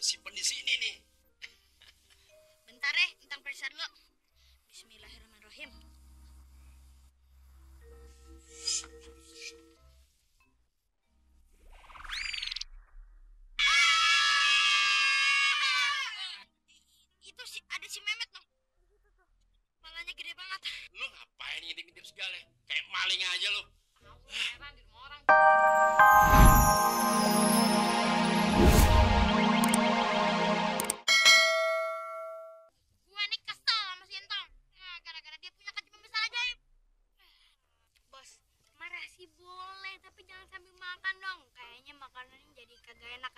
simpen di sini nih. Bentar ya, tentang periksa dulu. Bismillahirrahmanirrahim. Itu sih ada si Mehmet loh. Kepalanya gede banget. Lu ngapain ngintip-ngintip segala? Kayak maling aja lu. Heran di rumah orang. Gua nih kesel sama si Entong. Nah, gara-gara dia punya kunci pembesar ajaib. Bos, marah sih boleh, tapi jangan sambil makan dong. Kayaknya makanannya jadi kagak enak.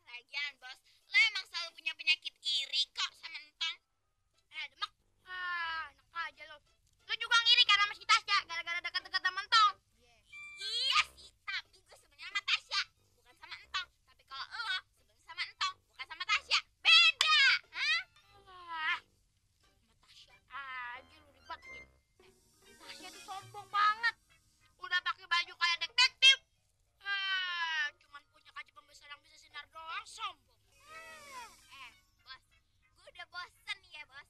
Lagian, Bos, lo emang selalu punya penyakit iri kok sama Entong. Demak. Enak aja lo. Lo juga ngiri karena sama si Tasya, gara-gara dekat-dekat sama Entong. Iya sih, tapi gue sebenarnya sama Tasya, bukan sama Entong. Tapi kalau lo sebenarnya sama Entong, bukan sama Tasya. Beda, hah? Sama Tasya aja lu dibatin. Tasya tuh sombong banget. Udah pakai baju kayak detektif. Cuman punya kaca pembesar yang bisa sinar doang, sombong. Bos, gue udah bosen ya, Bos.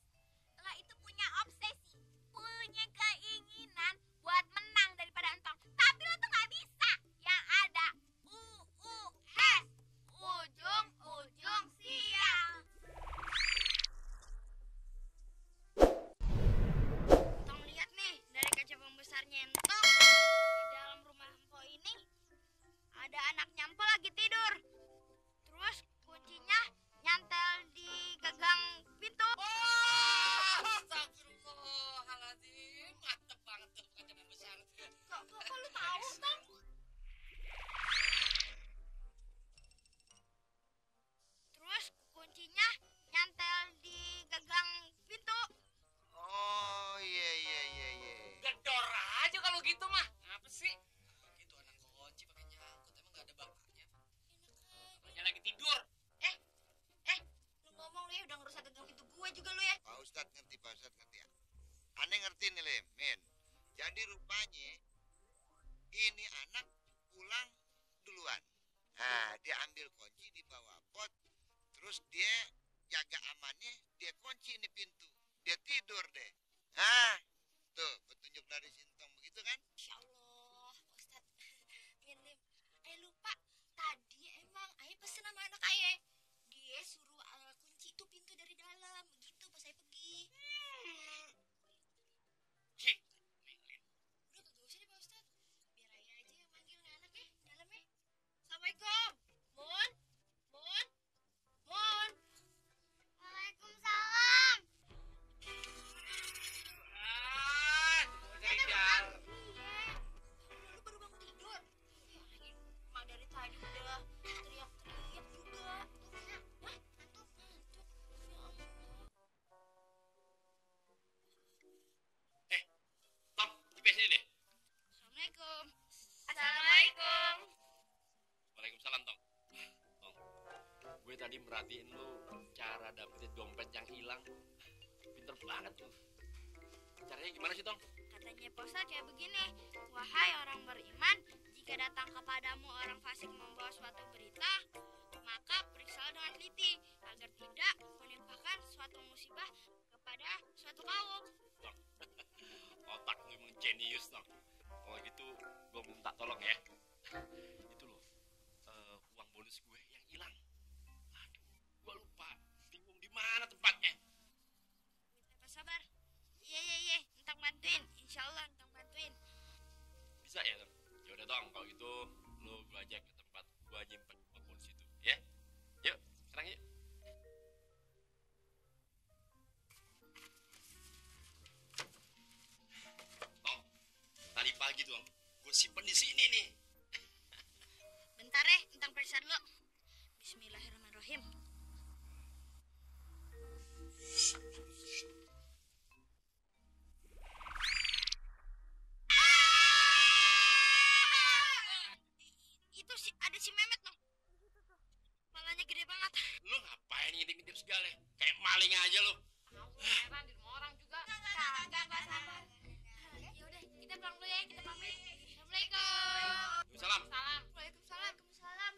Lo itu punya obsesi, punya keinginan buat menang daripada Entong. Tapi lo tuh nggak bisa. Yang ada UUS, ujung-ujung sial. Entong lihat nih, dari kaca pembesarnya Entong, di dalam rumah Empok ini ada anak nyampel lagi tidur. Terus kuncinya nyantel di gagang pintu. Astagfirullahaladzim. Mantep banget tuh kaca pembesar. Kok lu tahu, Tong? Terus kuncinya nyantel di gagang pintu. Oh iya. Gedor aja kalau gitu mah. Apa sih? Gitu anak kunci pakai nyangkut, emang gak ada bapaknya. Bapaknya lagi tidur. Lu ngomong lu ya udah ngerusak gagang pintu gue juga lu ya. Pak Ustadz ngerti ya. Aneh ngerti nih Lem, Min. Jadi rupanya ini anak pulang duluan. Nah, dia ambil kunci di bawah pot. Terus dia jaga amannya, dia kunci ini pintu. Dia tidur deh. Tuh petunjuk dari Sintong begitu kan? Insya Allah, Ustaz. Milim, lupa. Tadi emang ayah pesen sama anak ayah. Dia suruh kunci itu pintu dari dalam. Begitu pas saya pergi. Udah kagak usah deh Pak Ustaz. Biar ayah aja yang manggil nih anak ya. Dalam ya. Assalamualaikum. Mun. Waalaikumsalam. Cari jalan. Lu baru bangun tidur. Emang dari tadi udah teriak-teriak juga. Ngantuk. Ya Allah. Tom, di sini deh. Assalamualaikum. Assalamualaikum. Waalaikumsalam, Tong. Tong, gue tadi merhatiin lu cara dapetin dompet yang hilang. Pinter banget lu. Caranya gimana sih, Tong? Katanya Ustaz kayak begini. Wahai orang beriman, jika datang kepadamu orang fasik membawa suatu berita, maka periksalah dengan teliti agar tidak menimpakan suatu musibah kepada suatu kaum. Tong, otak lu emang jenius, Tong. Kalau gitu, gue minta tolong ya. Itu loh, uang bonus gue yang hilang. Aduh, gue lupa. Bingung di mana tempatnya. Minta sabar. Iya. Entang bantuin. Insya Allah entang bantuin. Bisa ya, Tong? Ya udah, Tong. Kalau gitu, lu gue ajak ke tempat gue nyimpen uang bonus itu, ya? Yuk, sekarang yuk. Tong, tadi pagi tuh, gue simpen di sini nih. Bentar ya, entang periksa dulu. Bismillahirrahmanirrahim. Itu sih ada si Mehmet loh. Kepalanya gede banget. Lu ngapain ngintip-ngintip segala? Kayak maling aja lu. Heran di rumah orang juga. Kagak sabar. Ya udah, kita pulang dulu ya, kita pamit. Assalamualaikum. Salam. Salam. Waalaikumsalam. Waalaikumsalam.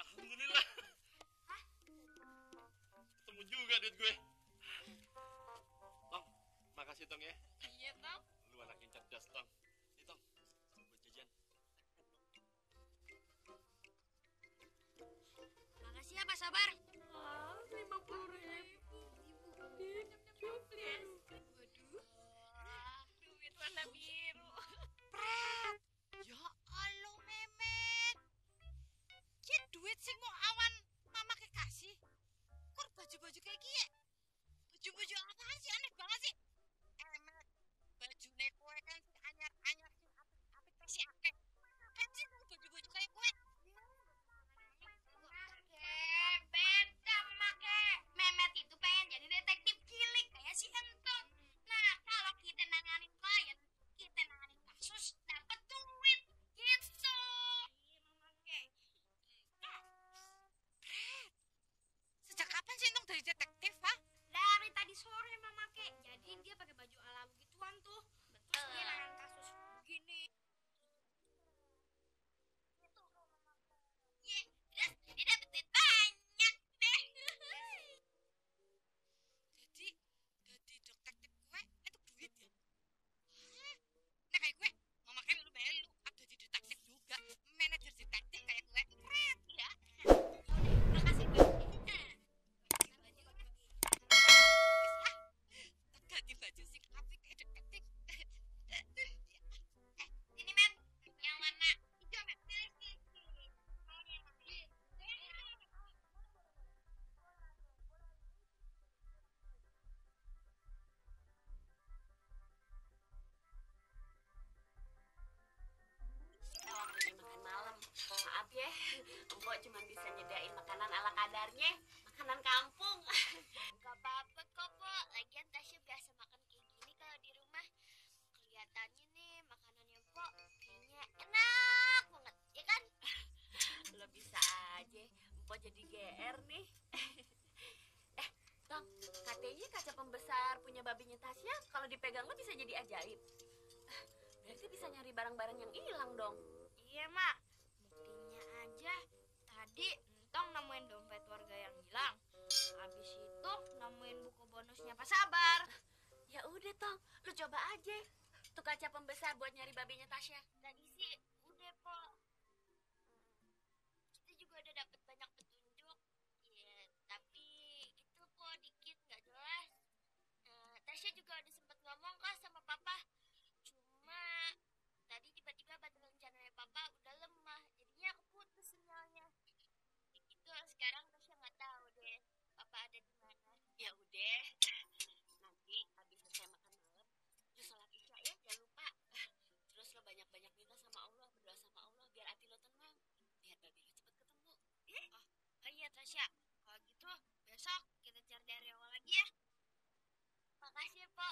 Alhamdulillah. Ketemu juga duit gue. Tong, makasih Tong ya. Iya, Tong. Lu anak yang cerdas Tong. Nih Tong, buat jajan. Makasih ya Pak Sabar. 50.000. Please. Waduh. Duit warna biru. Ya Allah Memet. Ki duit sing mau awan mama kekasih. Kok baju-baju kayak gini? Baju-baju apaan sih, aneh banget sih. Emet, bajune kowe kan sing anyar-anyar sing apik-apik teh si akeh. Kan sih baju-baju kayak kowe. Beda make. Memet itu pengen jadi detektif cilik kayak si Entong. Nah, kalau kita nanganin klien, kita nanganin kasus, dapat duit gitu. Sejak kapan sih Entong jadi detektif, ha? Dari tadi sore Mama Ke. Jadi dia pakai baju alam gituan tuh. Terus dia nanganin kasus begini. Ye, terus dia dapat duit banyak deh. Jadi detektif gue itu duit ya? Hah? Nah kayak gue, mama kan melu-melu, aku jadi detektif juga, manajer detektif kayak gue, keren ya. Makasih Bang. Ganti baju sih, apik kayak detektif. Ini men, yang warna hijau men, pilih sih. Mau yang mana? Kita waktunya makan malam. Maaf ya, Empok cuma bisa nyediain makanan ala kadarnya, makanan kampung. Gak apa-apa kok, Po. Lagian Tasya biasa makan kayak gini kalau di rumah. Kelihatannya nih makanannya Po kayaknya enak banget, ya kan? Lo bisa aja, Empok jadi GR nih. Tong, katanya kaca pembesar punya babinya Tasya, kalau dipegang lo bisa jadi ajaib. Berarti bisa nyari barang-barang yang hilang dong. Iya, Mak. Buktinya aja tadi Entong nemuin dompet warga yang hilang. Habis itu nemuin buku bonusnya Pak Sabar. Ya udah Tong, lo coba aja. Tuh kaca pembesar buat nyari babinya Tasya. Tadi sih udah, Po. Kita juga udah dapet banyak petunjuk. Ya, tapi itu Po dikit nggak jelas. Tasya juga udah sempet ngomong kok sama Papa. Cuma tadi tiba-tiba badan rencananya Papa udah lemah. Jadinya keputus sinyalnya. Itu sekarang Tasya nggak tahu deh Papa ada di mana. Ya udah, nanti habis selesai makan malam, lo sholat isya ya, jangan lupa. Terus lo banyak-banyak minta sama Allah, berdoa sama Allah biar hati lo tenang, biar babi lo cepet ketemu. Oh iya Tasya, kalau gitu besok kita cari dari awal lagi ya. Makasih ya, Po.